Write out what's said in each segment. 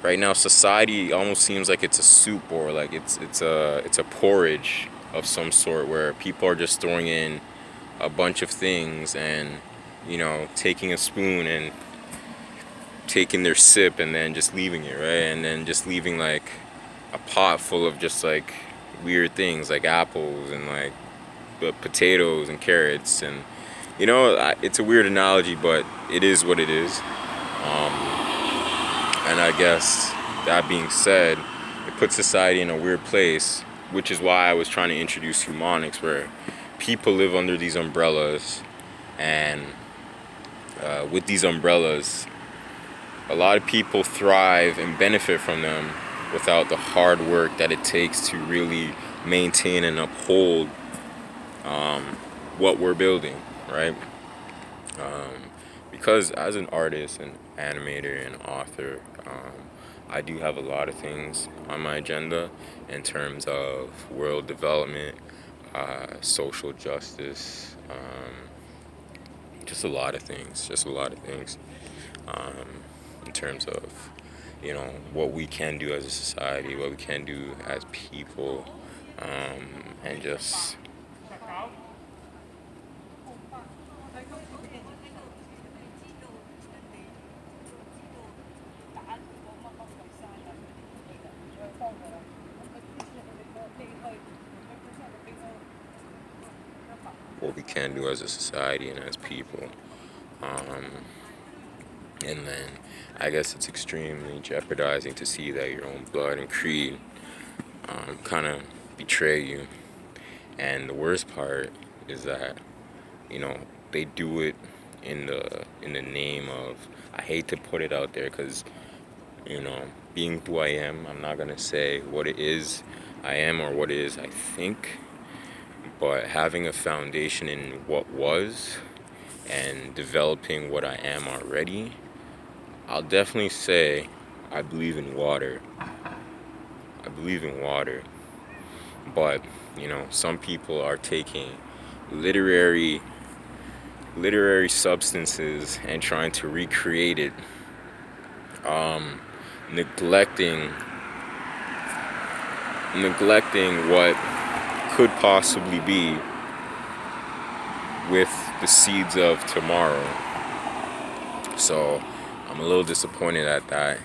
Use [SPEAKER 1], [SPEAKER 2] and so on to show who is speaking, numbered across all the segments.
[SPEAKER 1] right now society almost seems like it's a soup, or like it's a porridge of some sort, where people are just throwing in a bunch of things and taking a spoon and taking their sip and then just leaving it, right? And then just leaving like a pot full of just like weird things like apples and like potatoes and carrots. And it's a weird analogy, but it is what it is. And I guess that being said, it puts society in a weird place, which is why I was trying to introduce Humonics, where people live under these umbrellas, and with these umbrellas, a lot of people thrive and benefit from them without the hard work that it takes to really maintain and uphold what we're building, right? Because as an artist and animator and author, I do have a lot of things on my agenda in terms of world development, social justice, just a lot of things, in terms of, what we can do as a society, what we can do as people, and just what we can do as a society and as people. Um, and then I guess it's extremely jeopardizing to see that your own blood and creed kind of betray you. And the worst part is that they do it in the name of, I hate to put it out there because being who I am, I'm not gonna say what it is I am or what it is I think, but having a foundation in what was and developing what I am already, I'll definitely say I believe in water. I believe in water, but some people are taking literary substances and trying to recreate it, neglecting what could possibly be with the seeds of tomorrow. So I'm a little disappointed at that,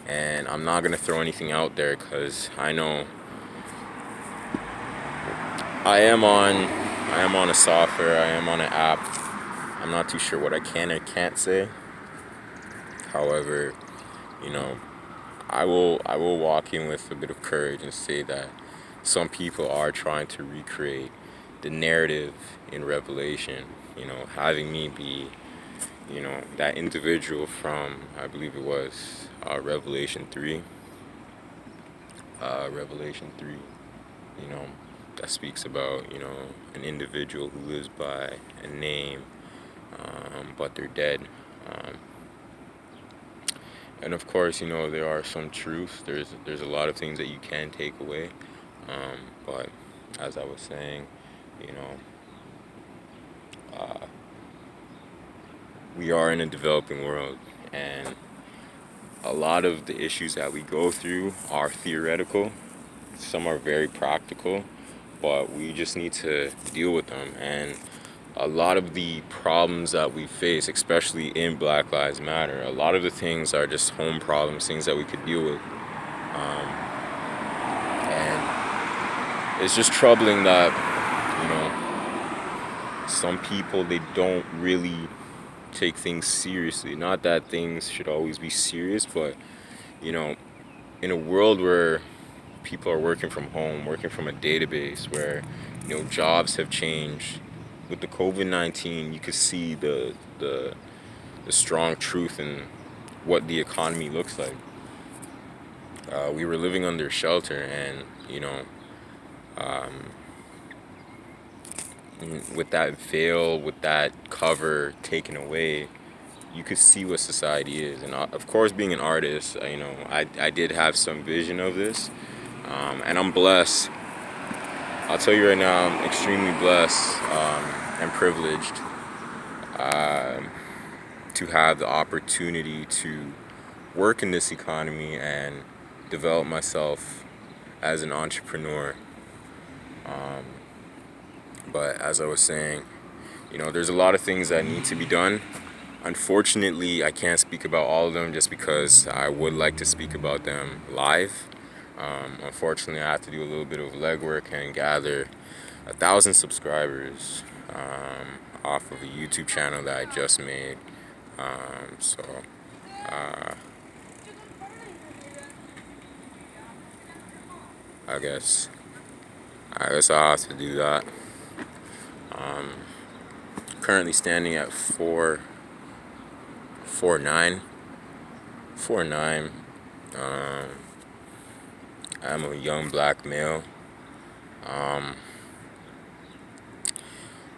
[SPEAKER 1] and I'm not gonna throw anything out there because I know I am on a software, I am on an app. I'm not too sure what I can or can't say. However, you know, I will walk in with a bit of courage and say that some people are trying to recreate the narrative in Revelation. Having me be, that individual from, I believe it was Revelation 3. Revelation 3. You know, that speaks about an individual who lives by a name, but they're dead. Um, and of course, there are some truths. There's a lot of things that you can take away. But as I was saying, you know, uh, we are in a developing world, and a lot of the issues that we go through are theoretical. Some are very practical, but we just need to deal with them. And a lot of the problems that we face, especially in Black Lives Matter, a lot of the things are just home problems, things that we could deal with. And it's just troubling that, some people, they don't really take things seriously. Not that things should always be serious, but, you know, in a world where people are working from home, working from a database, where, jobs have changed, with the COVID-19, you could see the strong truth in what the economy looks like. We were living under shelter, and um, with that veil, with that cover taken away, you could see what society is. And of course, being an artist, I did have some vision of this, and I'm blessed. I'll tell you right now, I'm extremely blessed and privileged to have the opportunity to work in this economy and develop myself as an entrepreneur. But as I was saying, there's a lot of things that need to be done. Unfortunately, I can't speak about all of them just because I would like to speak about them live. Unfortunately, I have to do a little bit of legwork and gather 1,000 subscribers off of a YouTube channel that I just made. So I guess I'll have to do that. Currently standing at 449. I'm a young black male.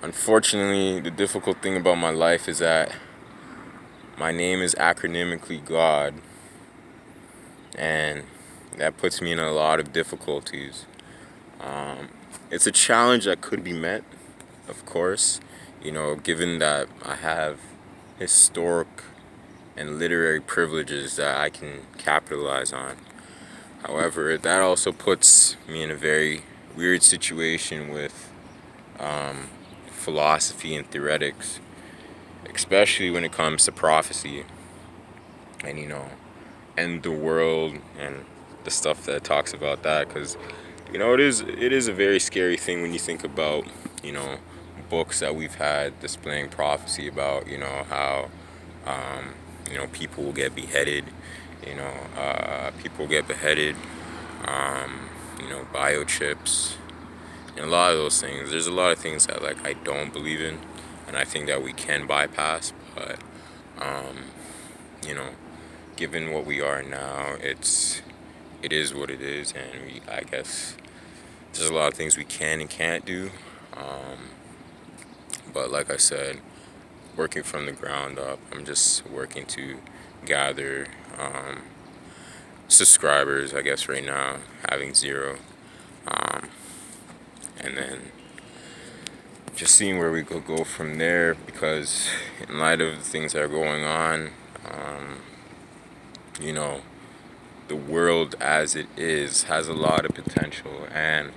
[SPEAKER 1] Unfortunately, the difficult thing about my life is that my name is acronymically God, and that puts me in a lot of difficulties. It's a challenge that could be met, of course, given that I have historic and literary privileges that I can capitalize on. However, that also puts me in a very weird situation with philosophy and theoretics, especially when it comes to prophecy and and the world and the stuff that talks about that, because it is a very scary thing when you think about books that we've had displaying prophecy about how people will get beheaded, biochips, and a lot of those things. There's a lot of things that I don't believe in, and I think that we can bypass. But given what we are now, it is what it is, and I guess there's a lot of things we can and can't do. But like I said, working from the ground up, I'm just working to gather subscribers, I guess right now, having 0. And then just seeing where we could go from there, because in light of the things that are going on, the world as it is has a lot of potential, and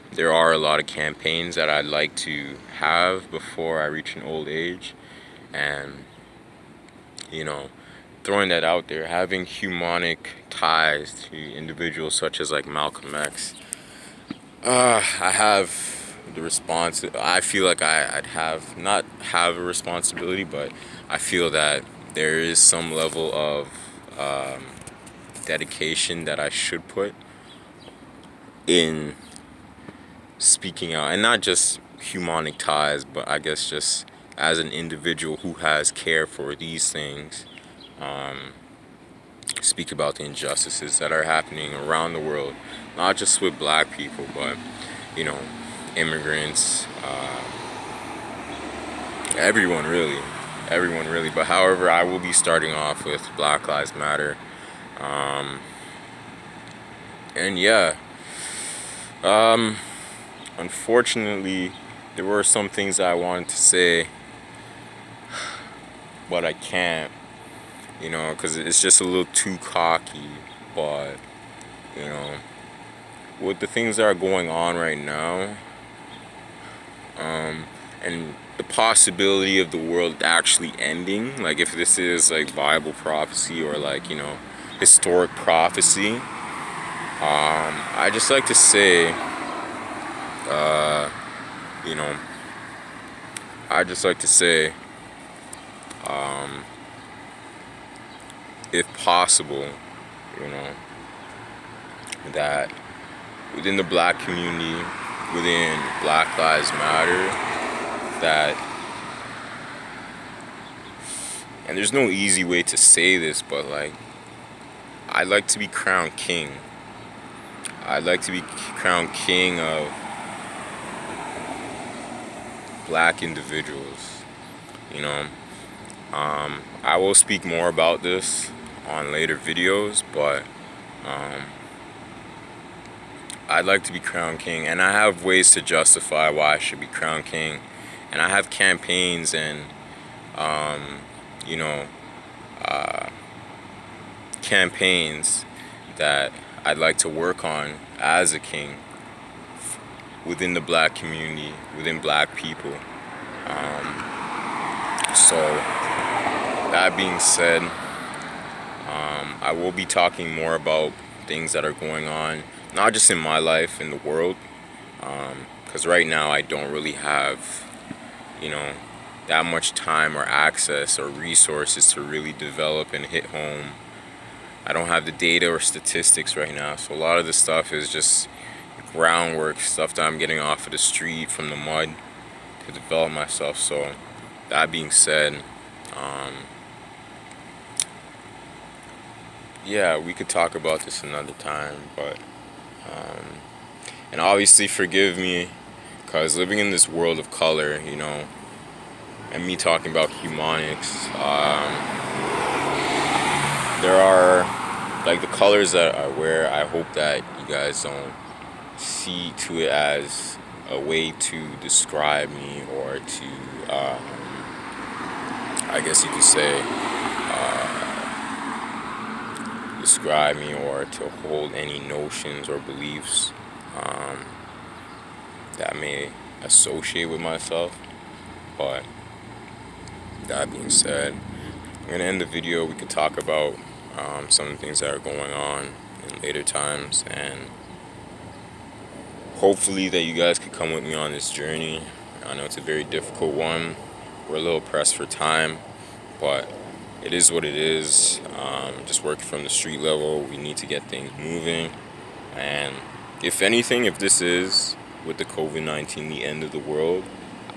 [SPEAKER 1] there are a lot of campaigns that I'd like to have before I reach an old age. And throwing that out there, having humanic ties to individuals such as Malcolm X, I have the response. I feel like I'd not have a responsibility, but I feel that there is some level of dedication that I should put in speaking out, and not just humanic ties, but I guess just as an individual who has care for these things, speak about the injustices that are happening around the world, not just with black people, but immigrants, everyone really. But however, I will be starting off with Black Lives Matter, and yeah. Unfortunately, there were some things that I wanted to say, but I can't, because it's just a little too cocky. But, with the things that are going on right now, and the possibility of the world actually ending, if this is Bible prophecy or historic prophecy, I just like to say, if possible, that within the black community, within Black Lives Matter, and there's no easy way to say this, but I'd like to be crowned king. I'd like to be crowned king of black individuals. I will speak more about this on later videos, but I'd like to be crowned king, and I have ways to justify why I should be crowned king, and I have campaigns and campaigns that I'd like to work on as a king within the black community, within black people. So that being said, I will be talking more about things that are going on, not just in my life, in the world. Because right now I don't really have, that much time or access or resources to really develop and hit home. I don't have the data or statistics right now, so a lot of the stuff is just groundwork, stuff that I'm getting off of the street from the mud to develop myself. So that being said, yeah, we could talk about this another time, but and obviously forgive me, because living in this world of color, and me talking about humanics, there are, like, the colors that I wear, I hope that you guys don't see to it as a way to describe me, or to, I guess you could say, describe me, or to hold any notions or beliefs that I may associate with myself. But that being said, I'm gonna end the video. We could talk about some of the things that are going on in later times, and hopefully that you guys could come with me on this journey. I know it's a very difficult one. We're a little pressed for time, but it is what it is. Just working from the street level, we need to get things moving. And if anything, if this is, with the COVID-19, the end of the world,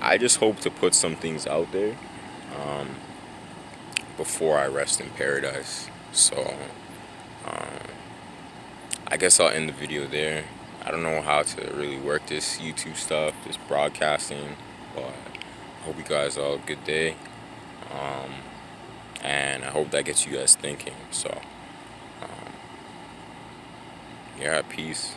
[SPEAKER 1] I just hope to put some things out there before I rest in paradise. So I guess I'll end the video there. I don't know how to really work this YouTube stuff, this broadcasting, but I hope you guys all have a good day. And I hope that gets you guys thinking. So, yeah, peace.